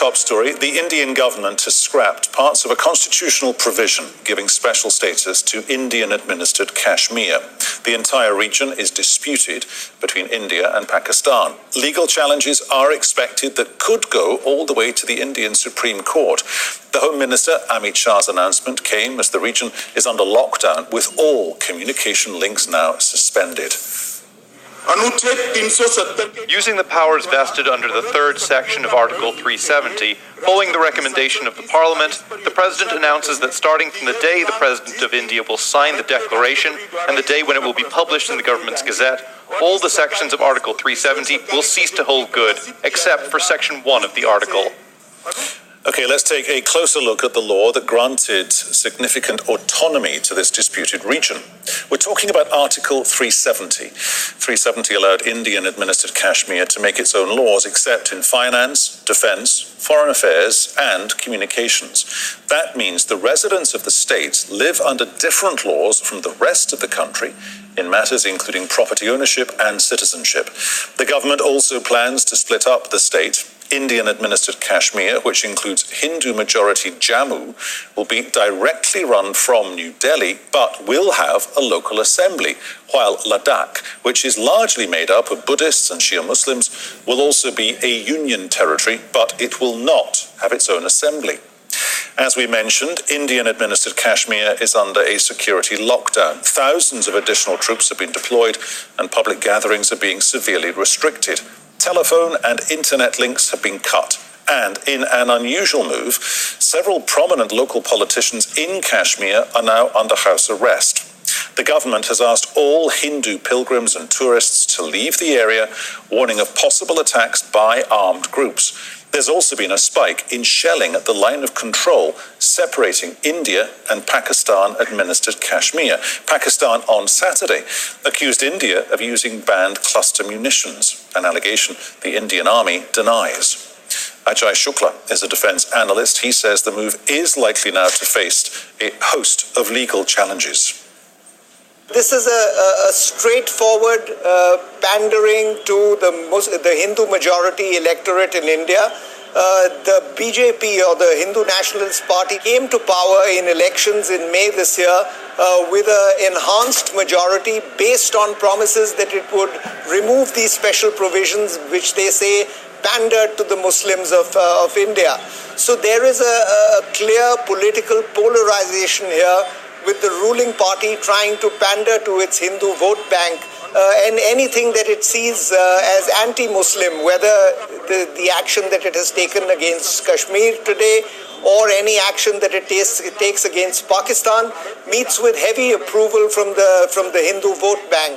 top story, the Indian government has scrapped parts of a constitutional provision giving special status to Indian-administered Kashmir. The entire region is disputed between India and Pakistan. Legal challenges are expected that could go all the way to the Indian Supreme Court. The Home Minister Amit Shah's announcement came as the region is under lockdown, with all communication links now suspended. Using the powers vested under the third section of Article 370, following the recommendation of the Parliament, the President announces that starting from the day the President of India will sign the declaration and the day when it will be published in the government's gazette, all the sections of Article 370 will cease to hold good, except for Section 1 of the article. Okay, let's take a closer look at the law that granted significant autonomy to this disputed region. We're talking about Article 370. 370 allowed Indian-administered Kashmir to make its own laws except in finance, defense, foreign affairs, and communications. That means the residents of the states live under different laws from the rest of the country in matters including property ownership and citizenship. The government also plans to split up the state. Indian-administered Kashmir, which includes Hindu-majority Jammu, will be directly run from New Delhi, but will have a local assembly, while Ladakh, which is largely made up of Buddhists and Shia Muslims, will also be a union territory, but it will not have its own assembly. As we mentioned, Indian-administered Kashmir is under a security lockdown. Thousands of additional troops have been deployed, and public gatherings are being severely restricted. Telephone and internet links have been cut. And in an unusual move, several prominent local politicians in Kashmir are now under house arrest. The government has asked all Hindu pilgrims and tourists to leave the area, warning of possible attacks by armed groups. There's also been a spike in shelling at the line of control separating India and Pakistan-administered Kashmir. Pakistan on Saturday accused India of using banned cluster munitions, an allegation the Indian army denies. Ajay Shukla is a defense analyst. He says the move is likely now to face a host of legal challenges. This is a straightforward pandering to the Hindu majority electorate in India. The BJP, or the Hindu Nationalist Party, came to power in elections in May this year with an enhanced majority based on promises that it would remove these special provisions which they say pandered to the Muslims of India. So there is a clear political polarization here, with the ruling party trying to pander to its Hindu vote bank and anything that it sees as anti-Muslim, whether the action that it has taken against Kashmir today or any action that it takes against Pakistan, meets with heavy approval from the Hindu vote bank.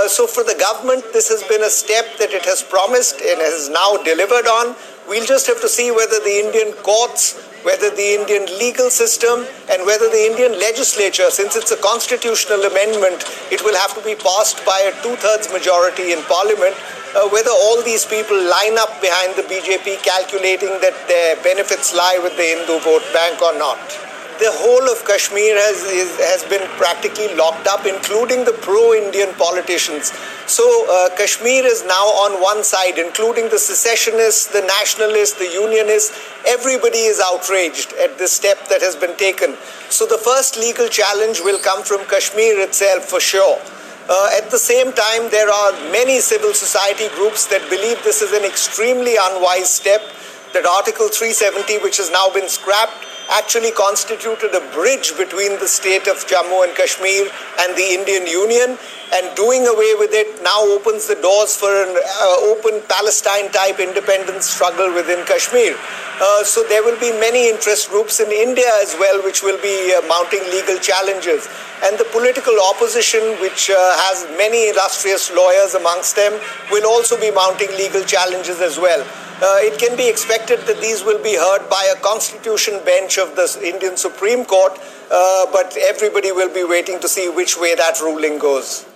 So for the government, this has been a step that it has promised and has now delivered on. We'll just have to see whether the Indian courts, whether the Indian legal system, and whether the Indian legislature, since it's a constitutional amendment, it will have to be passed by a two-thirds majority in parliament, whether all these people line up behind the BJP calculating that their benefits lie with the Hindu vote bank or not. The whole of Kashmir has been practically locked up, including the pro-Indian politicians. So Kashmir is now on one side, including the secessionists, the nationalists, the unionists. Everybody is outraged at this step that has been taken. So the first legal challenge will come from Kashmir itself for sure. At the same time, there are many civil society groups that believe this is an extremely unwise step, that Article 370, which has now been scrapped, actually constituted a bridge between the state of Jammu and Kashmir and the Indian Union, and doing away with it now opens the doors for an open Palestine-type independence struggle within Kashmir. So there will be many interest groups in India as well which will be mounting legal challenges. And the political opposition, which has many illustrious lawyers amongst them, will also be mounting legal challenges as well. It can be expected that these will be heard by a constitution bench of the Indian Supreme Court, but everybody will be waiting to see which way that ruling goes.